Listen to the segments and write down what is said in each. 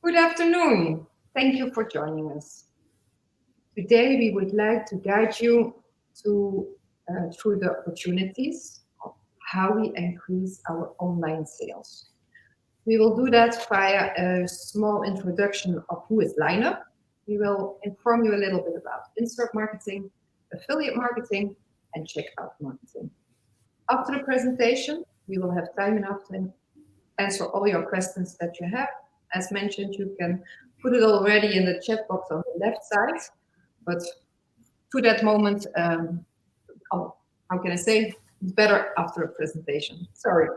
Good afternoon. Thank you for joining us. Today, we would like to guide you through the opportunities of how we increase our online sales. We will do that via a small introduction of who is Linehub. We will inform you a little bit about insert marketing, affiliate marketing, and checkout marketing. After the presentation, we will have time enough to answer all your questions that you have. As mentioned, you can put it already in the chat box on the left side, but to that moment, how can I say, it's better after a presentation. Sorry.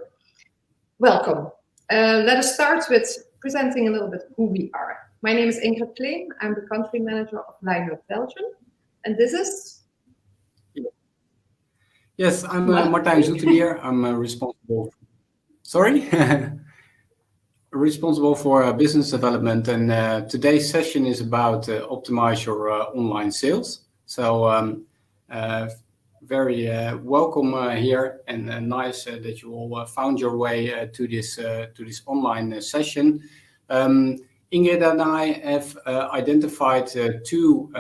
Welcome. Let us start with presenting a little bit who we are. My name is Ingrid Cleen. I'm the country manager of Linehub Belgium, and this is... Yes, I'm Martijn Zoetebier. I'm responsible. Sorry. Responsible for business development, and today's session is about optimize your online sales. So very welcome here, and nice that you all found your way to this online session. Ingrid and I have identified two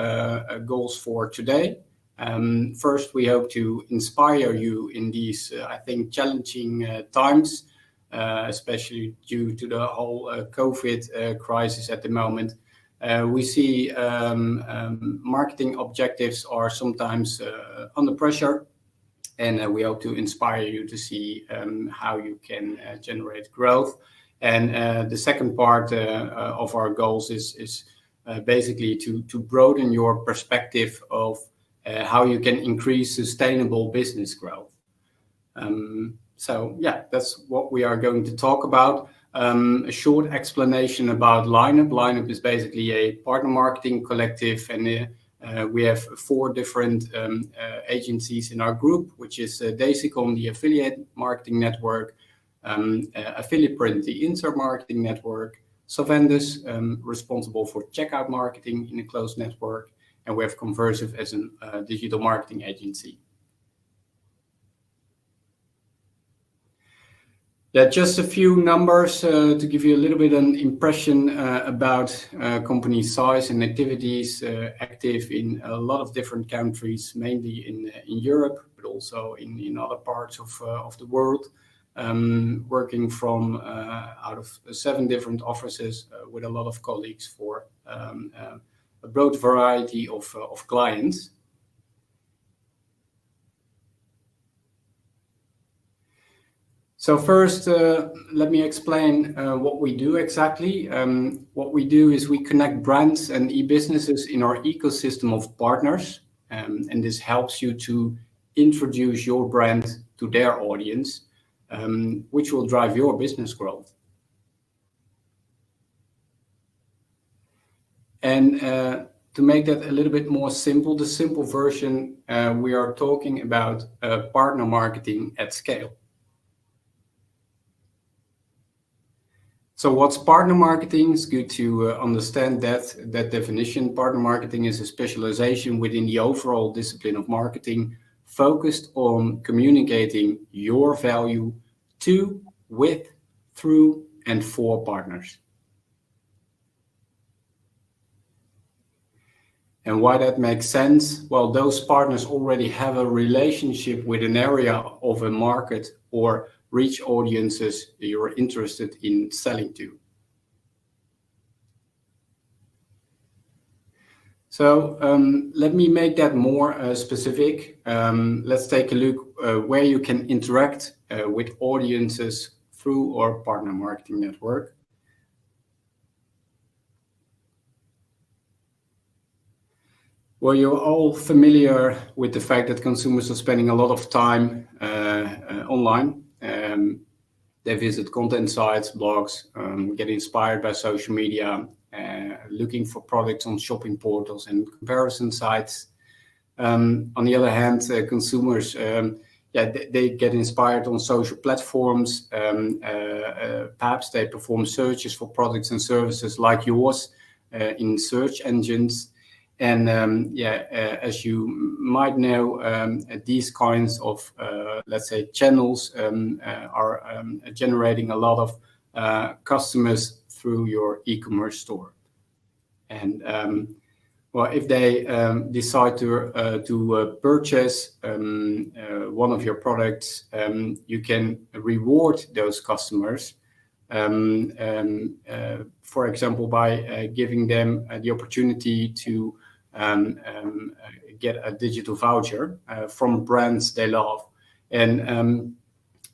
goals for today. First, we hope to inspire you in these, I think, challenging times. Especially due to the whole COVID crisis at the moment. We see marketing objectives are sometimes under pressure, and we hope to inspire you to see how you can generate growth. And the second part of our goals is basically to broaden your perspective of how you can increase sustainable business growth. So yeah, that's what we are going to talk about. A short explanation about Linehub. Linehub is basically a partner marketing collective, and we have 4 different agencies in our group, which is Daisycon, the affiliate marketing network, Affiliate Print, the insert marketing network, Savendus, responsible for checkout marketing in a closed network, and we have Conversive as a digital marketing agency. Yeah, just a few numbers to give you a little bit an impression about company size and activities, active in a lot of different countries, mainly in Europe, but also in other parts of the world. Working from out of 7 different offices with a lot of colleagues for a broad variety of clients. So first, let me explain what we do exactly. What we do is we connect brands and e-businesses in our ecosystem of partners, and this helps you to introduce your brand to their audience, which will drive your business growth. And to make that a little bit more simple, the simple version, we are talking about partner marketing at scale. So what's partner marketing? It's good to understand that definition. Partner marketing is a specialization within the overall discipline of marketing, focused on communicating your value to, with, through, and for partners. And why that makes sense? Well, those partners already have a relationship with an area of a market or reach audiences you're interested in selling to. So let me make that more specific. Let's take a look where you can interact with audiences through our partner marketing network. Well, you're all familiar with the fact that consumers are spending a lot of time online. They visit content sites, blogs, get inspired by social media, looking for products on shopping portals and comparison sites. On the other hand, consumers, they get inspired on social platforms. Perhaps they perform searches for products and services like yours in search engines. And as you might know, these kinds of, let's say, channels are generating a lot of customers through your e-commerce store. And well, if they decide to purchase one of your products, you can reward those customers. For example, by giving them the opportunity to get a digital voucher from brands they love. And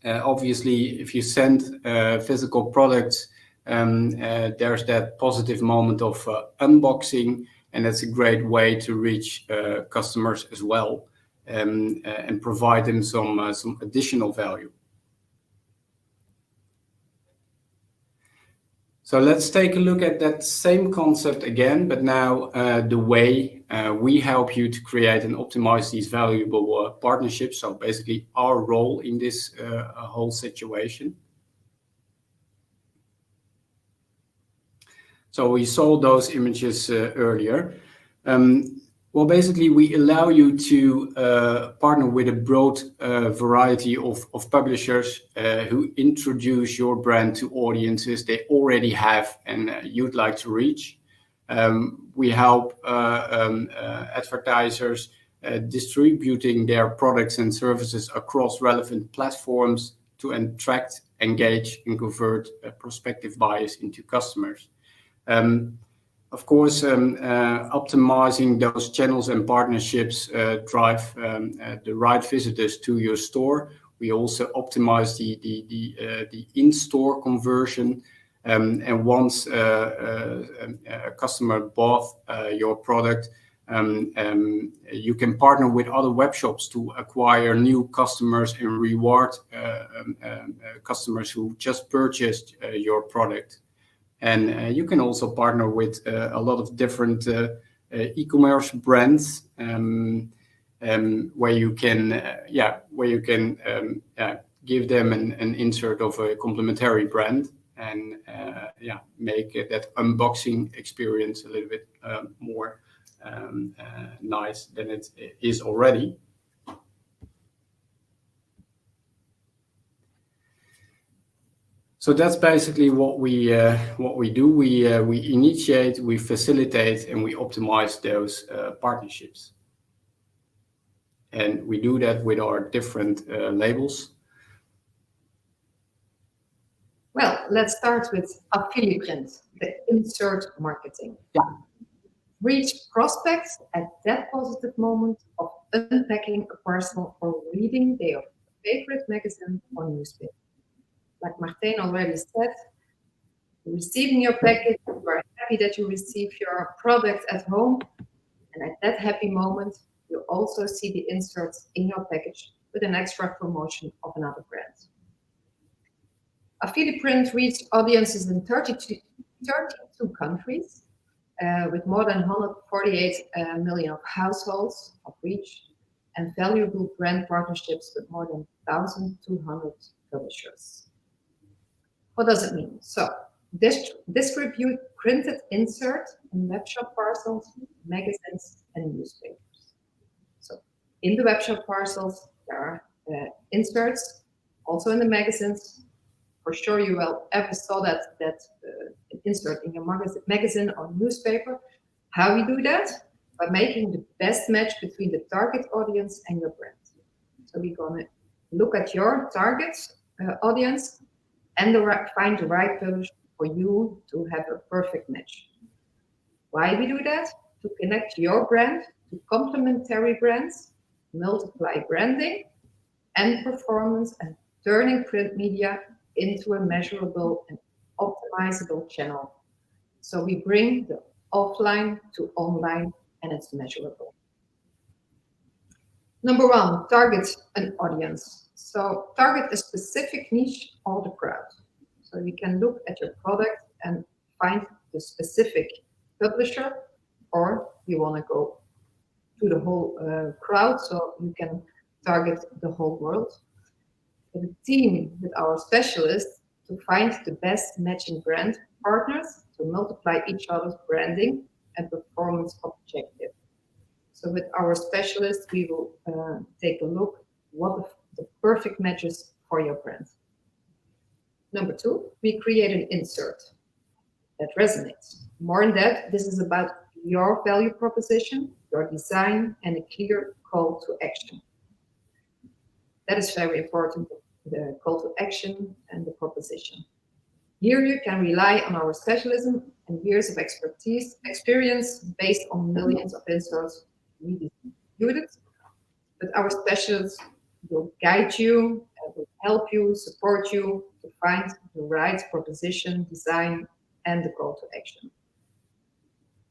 obviously, if you send physical products, there's that positive moment of unboxing, and that's a great way to reach customers as well, and provide them some additional value. So let's take a look at that same concept again, but now the way we help you to create and optimize these valuable partnerships. So basically our role in this whole situation. So we saw those images earlier. Well, basically, we allow you to partner with a broad variety of publishers who introduce your brand to audiences they already have and you'd like to reach. We help advertisers distributing their products and services across relevant platforms to attract, engage, and convert prospective buyers into customers. Of course, optimizing those channels and partnerships drive the right visitors to your store. We also optimize the in-store conversion. And once a customer bought your product, you can partner with other web shops to acquire new customers and reward customers who just purchased your product. And you can also partner with a lot of different e-commerce brands where you can give them an insert of a complementary brand and make that unboxing experience a little bit more nice than it is already. So that's basically what we do. We initiate, we facilitate, and we optimize those partnerships. And we do that with our different labels. Well, let's start with affiliate, the insert marketing. Yeah. Reach prospects at that positive moment of unpacking a parcel or reading their favorite magazine or newspaper. Like Martijn already said, receiving your package, you are happy that you receive your product at home. And at that happy moment, you also see the inserts in your package with an extra promotion of another brand. Affiliate print reached audiences in 32 countries with more than 148 million of households of reach and valuable brand partnerships with more than 1,200 publishers. What does it mean? So, distribute printed insert in webshop parcels, magazines, and newspapers. So, in the webshop parcels, there are inserts, also in the magazines. For sure, you will ever saw that insert in your magazine or newspaper. How we do that? By making the best match between the target audience and your brand. So we're going to look at your target audience and find the right publisher for you to have a perfect match. Why we do that? to connect your brand to complementary brands, multiply branding and performance, and turning print media into a measurable and optimizable channel. So we bring the offline to online, and it's measurable. Number one, target an audience. So target a specific niche or the crowd. So you can look at your product and find the specific publisher, or you want to go to the whole crowd, so you can target the whole world. With a team with our specialists to find the best matching brand partners to multiply each other's branding and performance objective. So with our specialists, we will take a look what the perfect matches for your brand. Number two, we create an insert that resonates. More than that, this is about your value proposition, your design, and a clear call to action. That is very important, the call to action and the proposition. Here you can rely on our specialism and years of experience based on millions of inserts we distributed. But our specialists will guide you, will help you, support you to find the right proposition, design, and the call to action.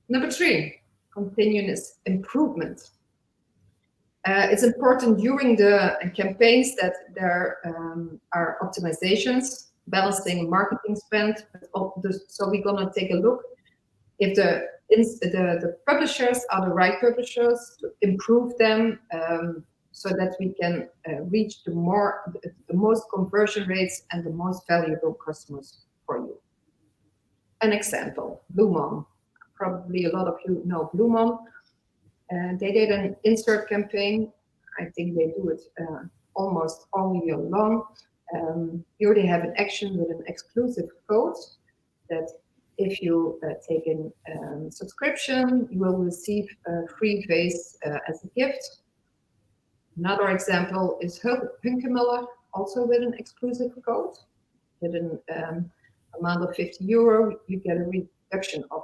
Number three, continuous improvement. It's important during the campaigns that there are optimizations, balancing marketing spend. So we're gonna take a look if the publishers are the right publishers, to improve them so that we can reach the most conversion rates and the most valuable customers for you. An example, Blue Mom. Probably a lot of you know Blue Mom. They did an insert campaign. I think they do it almost all year long. Here they have an action with an exclusive code that if you take a subscription, you will receive a free vase as a gift. Another example is Hunkemöller, also with an exclusive code. With an amount of €50, you get a reduction of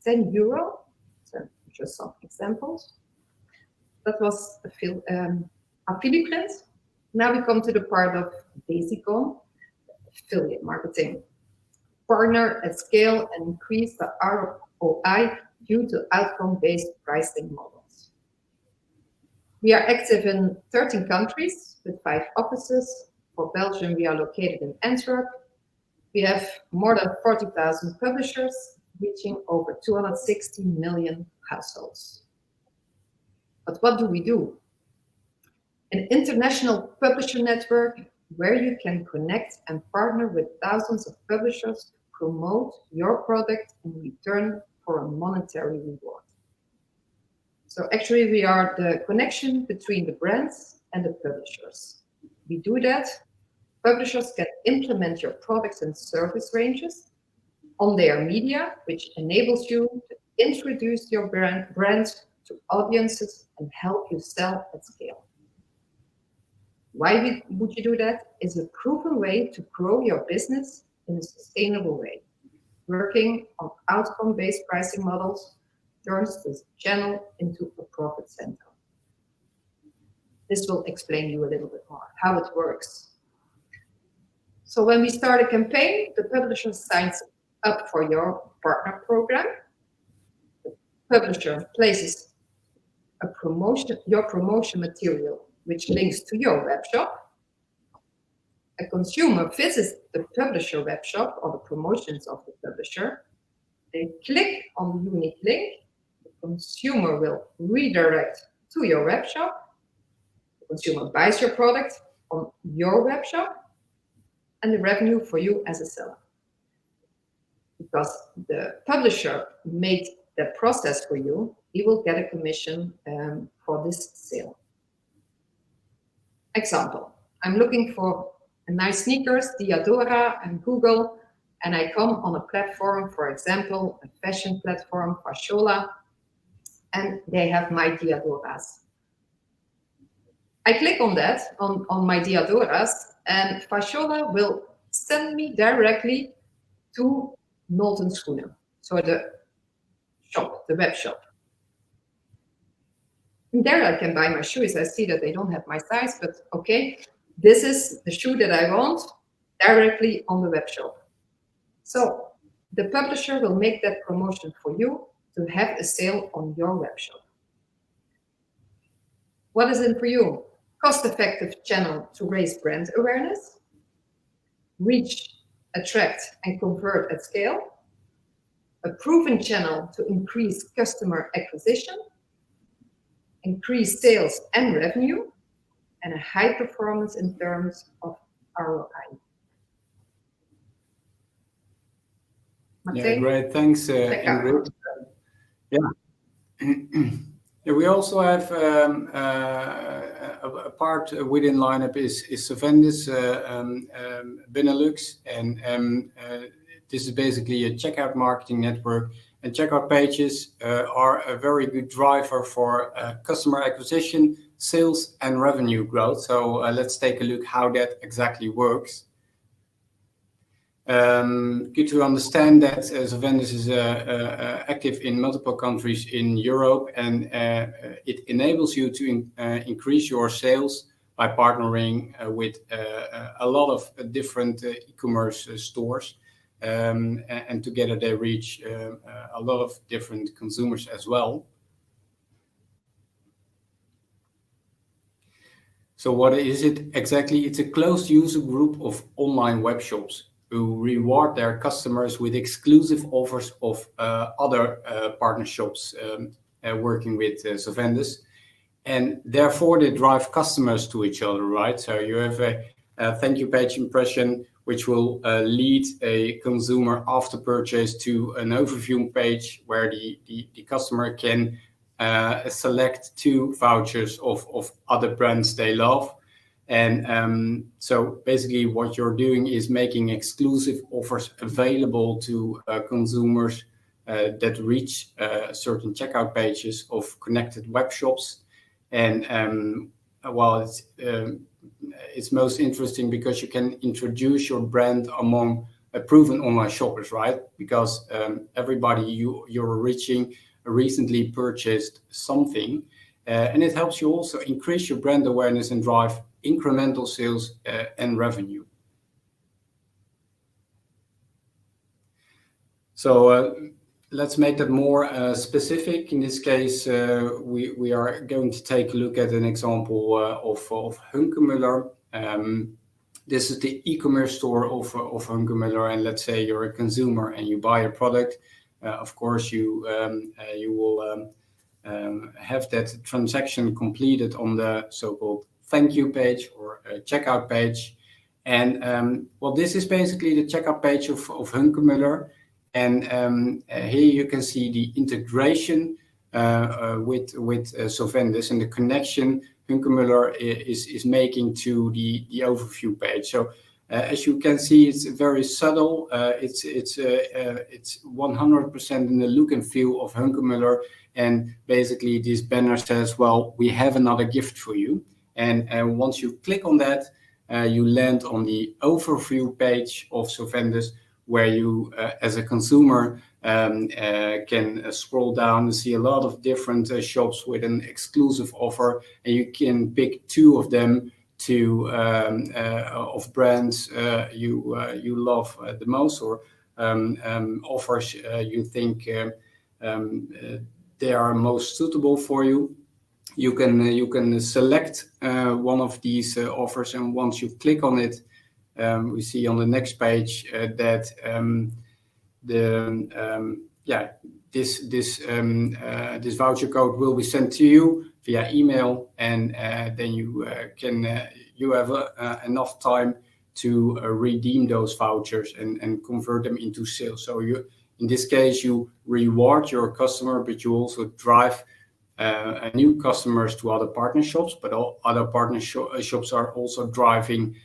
€10. So just some examples. That was affiliate links. Now we come to the part of Daisycon, affiliate marketing. Partner at scale and increase the ROI due to outcome-based pricing models. We are active in 13 countries with 5 offices. For Belgium, we are located in Antwerp. We have more than 40,000 publishers, reaching over 260 million households. But what do we do? An international publisher network where you can connect and partner with thousands of publishers to promote your product in return for a monetary reward. So actually we are the connection between the brands and the publishers. We do that. Publishers can implement your products and service ranges on their media, which enables you to introduce your brand to audiences and help you sell at scale. Why would you do that? It's a proven way to grow your business in a sustainable way. Working on outcome-based pricing models turns this channel into a profit center. This will explain you a little bit more how it works. So when we start a campaign, the publisher signs up for your partner program. The publisher places your promotion material, which links to your web shop. A consumer visits the publisher web shop or the promotions of the publisher. They click on the unique link. The consumer will redirect to your web shop. The consumer buys your product on your web shop, and the revenue for you as a seller. Because the publisher made the process for you, he will get a commission for this sale. Example, I'm looking for a nice sneakers, Diadora, and Google, and I come on a platform, for example, a fashion platform, Fashola, and they have my Diadoras. I click on that, on my Diadoras, and Fashola will send me directly to Nolten Schoenen, so the shop, the web shop. And there I can buy my shoes. I see that they don't have my size, but okay, this is the shoe that I want directly on the web shop. So the publisher will make that promotion for you to have a sale on your web shop. What is it for you? Cost-effective channel to raise brand awareness, reach, attract, and convert at scale, a proven channel to increase customer acquisition, increase sales and revenue, and a high performance in terms of ROI. Yeah, Martijn? great. Thanks, Ingrid. Yeah. Yeah, we also have a part within Linehub is Sovendis Benelux, and this is basically a checkout marketing network. And checkout pages are a very good driver for customer acquisition, sales, and revenue growth. So let's take a look how that exactly works. Good to understand that Sovendis is active in multiple countries in Europe, and it enables you to increase your sales by partnering with a lot of different e-commerce stores, and together they reach a lot of different consumers as well. So what is it exactly? It's a closed user group of online web shops who reward their customers with exclusive offers of other partner shops working with Sovendis, and therefore they drive customers to each other, right? So you have a thank you page impression, which will lead a consumer after purchase to an overview page where the customer can select 2 vouchers of other brands they love. And so basically what you're doing is making exclusive offers available to consumers that reach certain checkout pages of connected web shops. And well, it's most interesting because you can introduce your brand among proven online shoppers, right? Because everybody you're reaching recently purchased something, and it helps you also increase your brand awareness and drive incremental sales and revenue. So let's make that more specific. In this case, we are going to take a look at an example of Hunkemöller. This is the e-commerce store of Hunkemöller, and let's say you're a consumer and you buy a product. Of course, you will have that transaction completed on the so-called thank you page or checkout page. And well, this is basically the checkout page of Hunkemöller. And here you can see the integration with Sovendis and the connection Hunkemöller is making to the overview page. So as you can see, it's very subtle. It's 100% in the look and feel of Hunkemöller. And basically this banner says, well, we have another gift for you. And once you click on that, you land on the overview page of Sovendis, where you, as a consumer, can scroll down and see a lot of different shops with an exclusive offer, and you can pick 2 of them of brands you love the most, or offers you think they are most suitable for you. You can select one of these offers, and once you click on it, we see on the next page that this voucher code will be sent to you via email, and then you have enough time to redeem those vouchers and convert them into sales. So in this case, you reward your customer, but you also drive new customers to other partner shops. But all other partner shops are also driving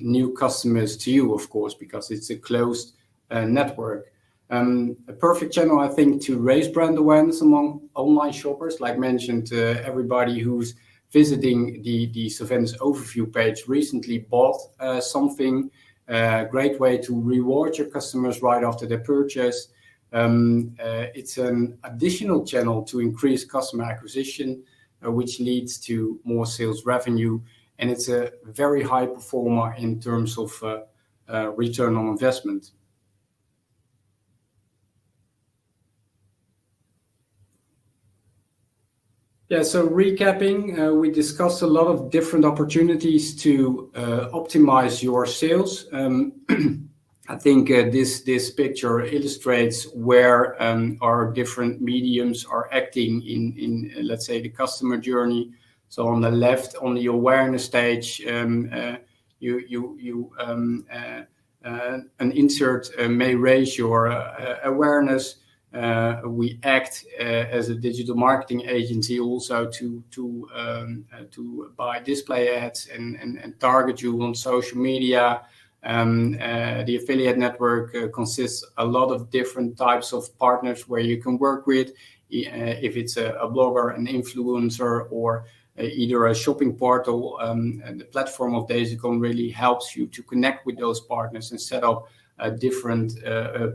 new customers to you, of course, because it's a closed network. A perfect channel, I think, to raise brand awareness among online shoppers. Like mentioned, everybody who's visiting the Sovendis overview page recently bought something. Great way to reward your customers right after their purchase. It's an additional channel to increase customer acquisition. which leads to more sales revenue. And it's a very high performer in terms of return on investment. Yeah, so recapping, we discussed a lot of different opportunities to optimize your sales. I think this picture illustrates where our different mediums are acting in let's say, the customer journey. So on the left, on the awareness stage, an insert may raise your awareness. We act as a digital marketing agency also to buy display ads and target you on social media. The affiliate network consists a lot of different types of partners where you can work with, if it's a blogger, an influencer, or either a shopping portal. And the platform of Daisycon really helps you to connect with those partners and set up different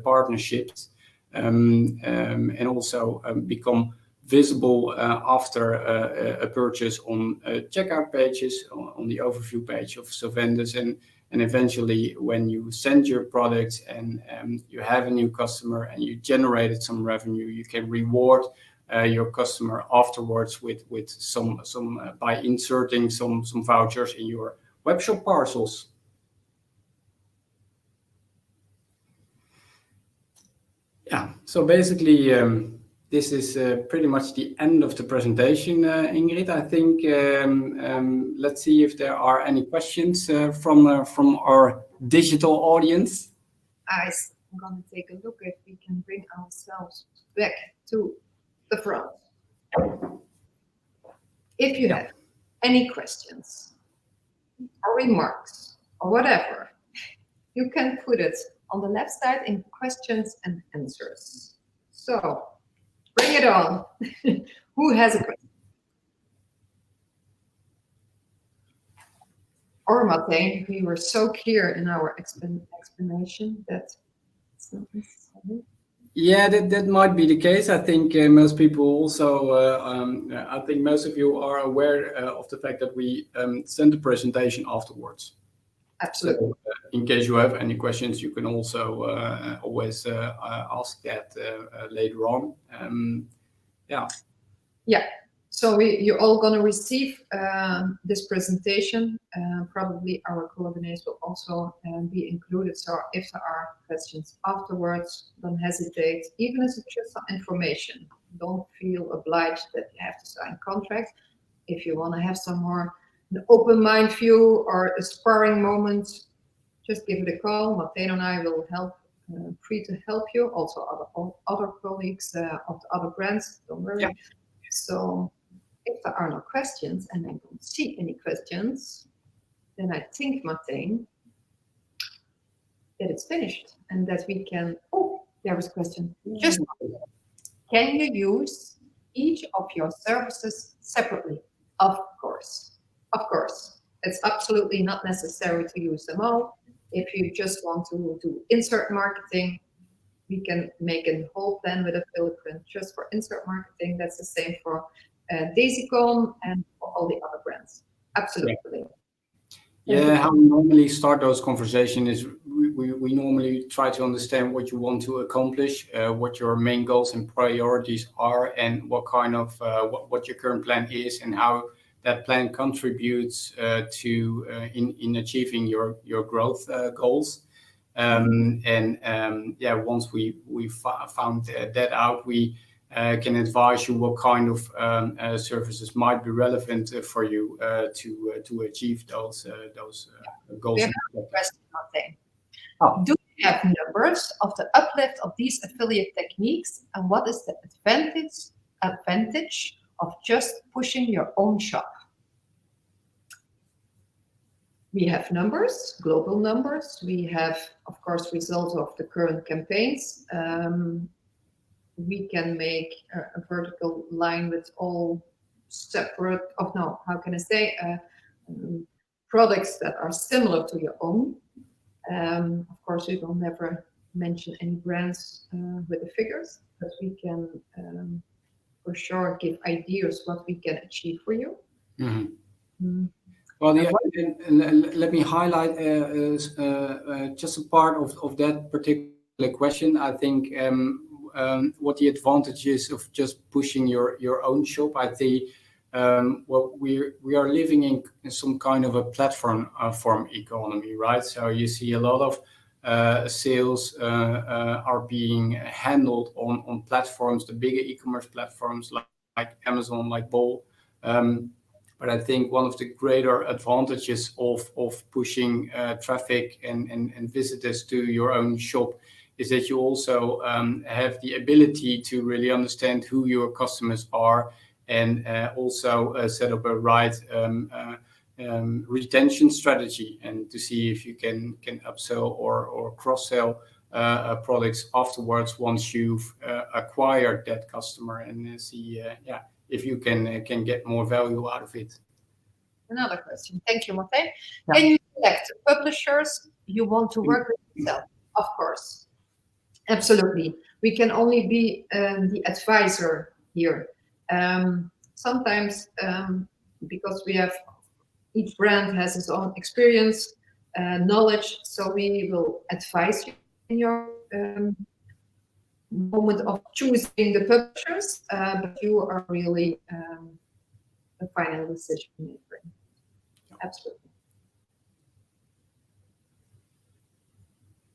partnerships, and also become visible after a purchase on checkout pages, on the overview page of vendors, and eventually when you send your products and you have a new customer and you generated some revenue, you can reward your customer afterwards with some by inserting some vouchers in your webshop parcels. Yeah, so basically this is pretty much the end of the presentation, Ingrid. I think let's see if there are any questions from our digital audience. I'm going to take a look if we can bring ourselves back to the front. If you have any questions or remarks or whatever, you can put it on the left side in questions and answers. So bring it on. Who has a question? Or Martijn, we were so clear in our explanation that it's not necessary. Yeah, that might be the case. I think most people also, I think most of you are aware of the fact that we send the presentation afterwards. Absolutely. So, in case you have any questions, you can also always ask that later on. Yeah. So you're all going to receive this presentation. Probably our coordinators will also be included. So if there are questions afterwards, don't hesitate. Even if it's just some information, don't feel obliged that you have to sign contracts. If you want to have some more an open mind view or a sparring moment, just give it a call. Martijn and I will help, free to help you. Also other colleagues of the other brands, don't worry. Yeah. So if there are no questions, and I don't see any questions, then I think, Martijn, that it's finished and that we can, oh, there was a question. Just can you use each of your services separately? Of course. Of course, it's absolutely not necessary to use them all. If you just want to do insert marketing, we can make a whole plan with affiliate just for insert marketing. That's the same for Daisycon and for all the other brands. Absolutely. Yeah, how we normally start those conversations is we normally try to understand what you want to accomplish, what your main goals and priorities are, and what kind of what your current plan is, and how that plan contributes to in achieving your growth goals. Once we found that out, we can advise you what kind of services might be relevant for you to achieve those goals. We have a question, Martijn. Oh. Do you have numbers of the uplift of these affiliate techniques, and what is the advantage of just pushing your own shop? We have numbers, global numbers. We have, of course, results of the current campaigns. We can make a vertical line with all separate, products that are similar to your own. Of course, we will never mention any brands with the figures, but we can for sure give ideas what we can achieve for you. Well, yeah, and let me highlight just a part of that particular question. I think what the advantage is of just pushing your own shop. I think well, we are living in some kind of a platform form economy, right? So you see a lot of sales are being handled on platforms, the bigger e-commerce platforms like Amazon, like Bol. But I think one of the greater advantages of pushing traffic and visitors to your own shop is that you also have the ability to really understand who your customers are and also set up a right retention strategy and to see if you can upsell or cross-sell products afterwards once you've acquired that customer and see if you can get more value out of it. Another question. Thank you, Martijn. Can you select publishers you want to work with yourself? Of course. Absolutely. We can only be the advisor here. Sometimes because we have each brand has its own experience, knowledge, so we will advise you in your moment of choosing the publishers, but you are really the final decision maker. Absolutely.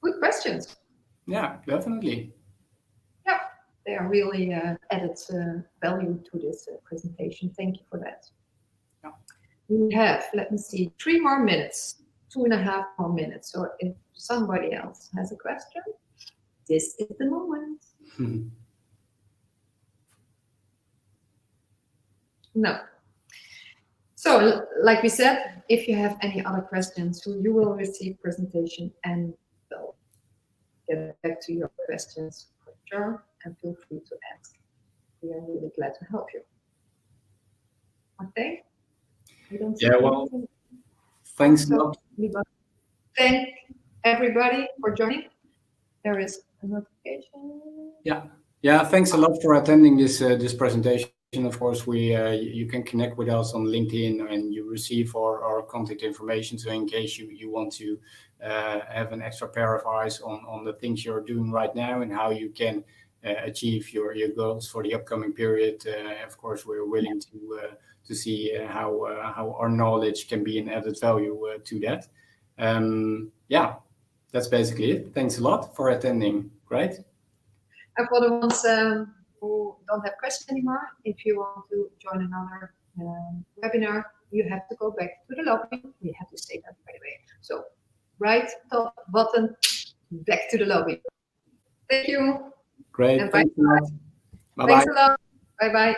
Good questions. Yeah, definitely. Yeah, they are really added value to this presentation. Thank you for that. Yeah. We have, let me see, 3 more minutes, 2.5 more minutes. So if somebody else has a question, this is the moment. No. So, like we said, if you have any other questions, you will receive presentation and we'll get back to your questions for sure, and feel free to ask. We are really glad to help you. Okay? Well, thanks a lot. Thank everybody for joining. There is a notification. Yeah. Thanks a lot for attending this presentation. Of course, you can connect with us on LinkedIn and you receive our contact information. So in case you want to have an extra pair of eyes on the things you're doing right now and how you can achieve your goals for the upcoming period, of course, we're willing to see how our knowledge can be an added value to that. That's basically it. Thanks a lot for attending. Great. And for the ones who don't have questions anymore, if you want to join another webinar, you have to go back to the lobby. We have to say that, by the way. So right top button, back to the lobby. Thank you. Great. And thanks a lot. Bye-bye. Thanks a lot. Bye-bye.